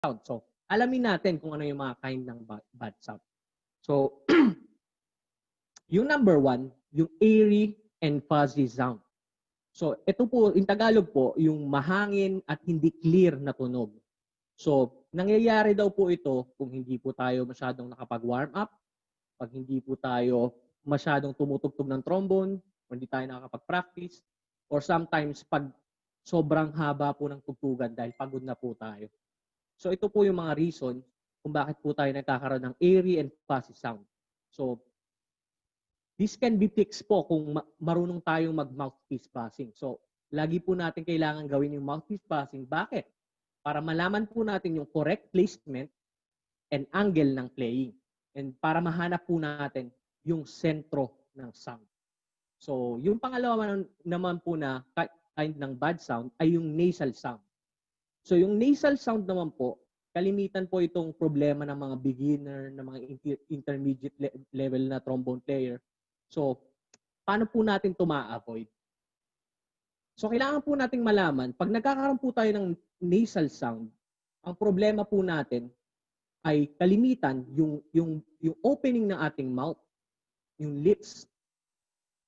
sound. So, alamin natin kung ano yung mga kind ng bad sound. So, yung number one, yung airy and fuzzy sound. So, ito po, in Tagalog po, yung mahangin at hindi clear na tunog. So, nangyayari daw po ito kung hindi po tayo masyadong nakapag-warm up, pag hindi po tayo masyadong tumutugtog ng trombone, o hindi tayo nakakapag-practice, or sometimes pag sobrang haba po ng tugtugan dahil pagod na po tayo. So, ito po yung mga reason kung bakit po tayo nagkakaroon ng airy and fuzzy sound. So, this can be fixed po kung marunong tayong mag-mouthpiece passing. So, lagi po natin kailangan gawin yung mouthpiece passing. Bakit? Para malaman po natin yung correct placement and angle ng playing. And para mahanap po natin yung sentro ng sound. So, yung pangalawa naman po na kind ng bad sound ay yung nasal sound. So, yung nasal sound naman po, kalimitan po itong problema ng mga beginner, ng mga intermediate level na trombone player. So, paano po natin ito ma-avoid? So, kailangan po nating malaman, pag nagkakaroon po tayo ng nasal sound, ang problema po natin ay kalimitan yung opening ng ating mouth, yung lips,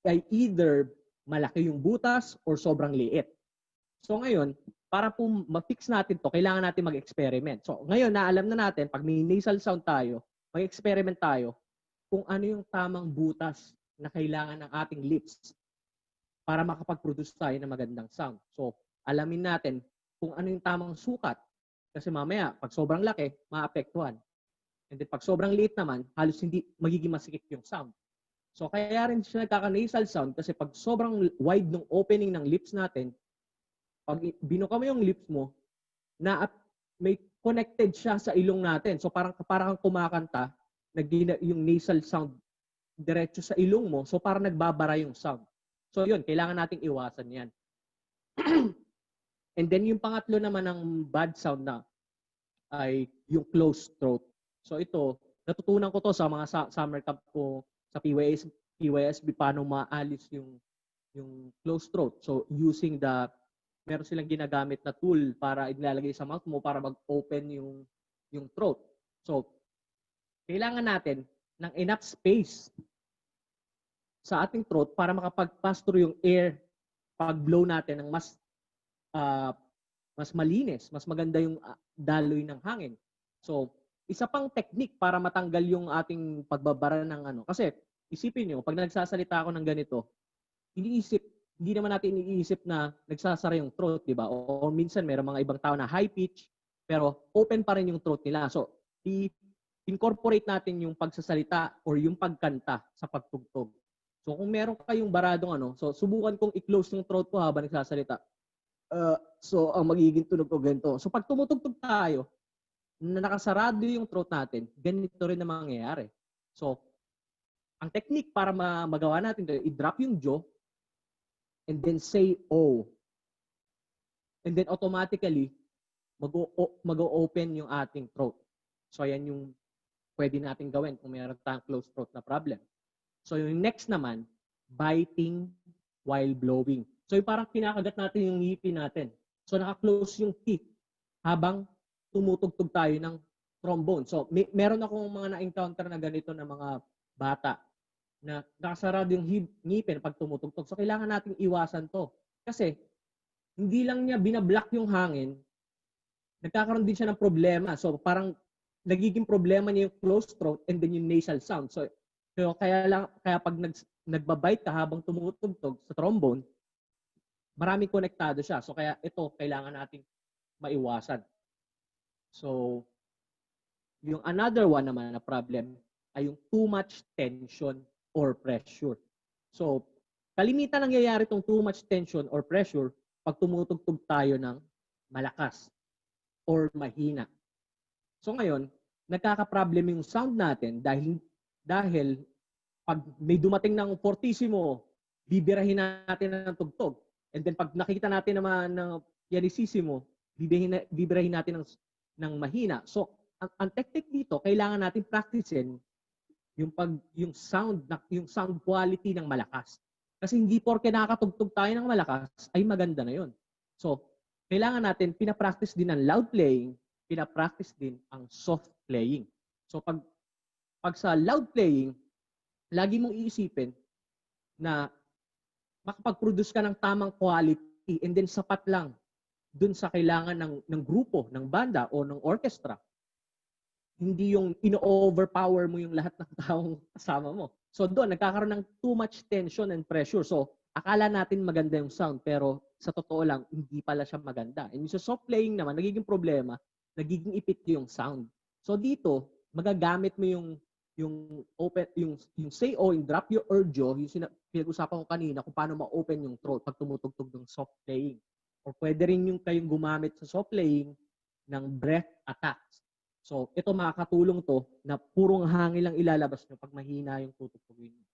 ay either malaki yung butas or sobrang liit. So, ngayon, para po ma-fix natin to, kailangan natin mag-experiment. So, ngayon, naalam na natin, pag may nasal sound tayo, mag-experiment tayo kung ano yung tamang butas na kailangan ng ating lips para makapag-produce tayo ng magandang sound. So, alamin natin kung ano yung tamang sukat. Kasi mamaya, pag sobrang laki, maapektuhan. And then, pag sobrang liit naman, halos hindi magiging masikip yung sound. So, kaya rin siya nagkaka-nasal sound kasi pag sobrang wide ng opening ng lips natin, pag binuka mo yung lips mo, na may connected siya sa ilong natin. So, parang kang kumakanta, yung nasal sound diretso sa ilong mo, so parang nagbabara yung sound. So yun, kailangan nating iwasan yan. And then yung pangatlo naman ng bad sound na ay yung closed throat. So ito, natutunan ko to sa mga summer camp ko sa PYSB paano maalis yung closed throat. So using meron silang ginagamit na tool para ilalagay sa mouth mo para mag-open yung throat. So kailangan natin ng enough space sa ating throat para makapag-pass through yung air pag-blow natin ng mas malinis, mas maganda yung daloy ng hangin. So, isa pang technique para matanggal yung ating pagbabara ng ano. Kasi, isipin nyo, pag nagsasalita ako ng ganito, hindi naman natin iniisip na nagsasara yung throat, di ba? O minsan, meron mga ibang tao na high pitch, pero open pa rin yung throat nila. So, incorporate natin yung pagsasalita or yung pagkanta sa pagtugtog. So kung meron kayong baradong so subukan kong i-close yung throat ko habang nagsasalita. So ang magiging tunog ko ganito. So pag tumutugtog tayo, na nakasarado yung throat natin, ganito rin na mangyayari. So ang technique para magawa natin ito, i-drop yung jaw and then say O. And then automatically, mag-o-open yung ating throat. So ayan yung pwede natin gawin kung mayroon tayong closed throat na problem. So yung next naman, biting while blowing. So yung parang kinakagat natin yung ngipin natin. So naka-close yung teeth habang tumutugtog tayo ng trombone. So meron akong mga na-encounter na ganito na mga bata na nakasarado yung ngipin pag tumutugtog. So kailangan nating iwasan to. Kasi hindi lang niya binablock yung hangin, nagkakaroon din siya ng problema. So parang nagiging problema niya yung closed throat and then yung nasal sound. So kaya pag nagbabite ka habang tumutugtog sa trombone, maraming konektado siya. So kaya ito kailangan nating maiwasan. So yung another one naman na problem ay yung too much tension or pressure. So kalimitan nangyayari itong too much tension or pressure pag tumutugtog tayo ng malakas or mahina. So ngayon, nagkaka-problem yung sound natin dahil pag may dumating ng fortissimo, bibirahin natin ng tugtog. And then pag nakita natin naman ng pianissimo, bibirahin natin ng mahina. So, ang technique dito, kailangan natin practicein yung sound quality ng malakas. Kasi hindi porke nakakatugtog tayo ng malakas ay maganda na yun. So, kailangan natin pinapractice din ng loud playing, pinapractice din ang soft playing. So pag sa loud playing, lagi mong iisipin na makapag-produce ka ng tamang quality and then sapat lang dun sa kailangan ng grupo, ng banda o ng orchestra. Hindi yung ino-overpower mo yung lahat ng taong kasama mo. So doon, nagkakaroon ng too much tension and pressure. So akala natin maganda yung sound pero sa totoo lang, hindi pala siya maganda. And sa soft playing naman, nagiging problema, nagiging ipit yung sound. So dito, magagamit mo yung open yung say o yung drop your urgyo, yung pinag-usapan ko kanina kung paano ma-open yung throat pag tumutugtog ng soft playing. Or pwede rin yung kayong gumamit sa soft playing ng breath attacks. So ito makakatulong to na purong hangin lang ilalabas nyo pag mahina yung tutugtugin nyo.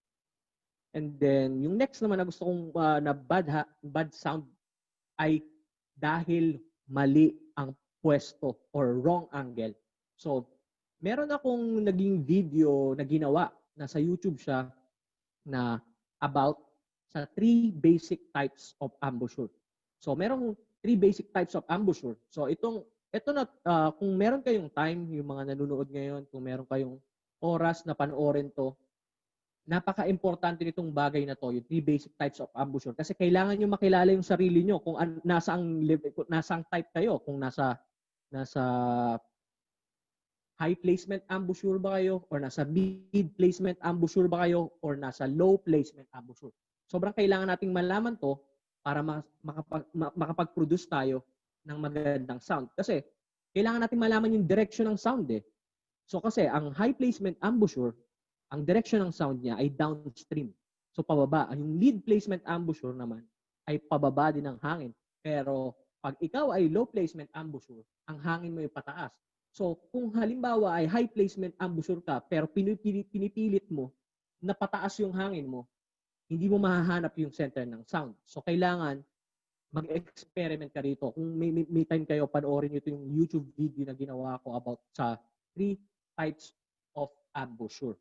And then yung next naman na gusto kong na bad sound ay dahil mali ang pwesto or wrong angle. So meron akong naging video na ginawa, nasa YouTube siya, na about sa 3 basic types of embouchure. So merong 3 basic types of embouchure. So ito na kung meron kayong time, yung mga nanonood ngayon, kung meron kayong oras na panoorin to, napaka-importante nitong bagay na to, yung 3 basic types of embouchure. Kasi kailangan nyo makilala yung sarili nyo kung nasang type kayo, kung nasa high placement embouchure ba kayo, or nasa mid placement embouchure ba kayo, or nasa low placement embouchure. Sobrang kailangan nating malaman to para makapag-produce tayo ng magandang sound. Kasi kailangan nating malaman yung direction ng sound eh. So kasi ang high placement embouchure, ang direction ng sound niya ay downstream. So pababa. Yung mid placement embouchure naman ay pababa din ng hangin. Pero pag ikaw ay low placement embouchure, ang hangin mo ay pataas. So, kung halimbawa ay high placement embouchure ka, pero pinipilit mo na pataas yung hangin mo, hindi mo mahahanap yung center ng sound. So, kailangan mag-experiment ka rito. Kung may time kayo, panoorin nyo ito yung YouTube video na ginawa ko about sa 3 types of embouchure.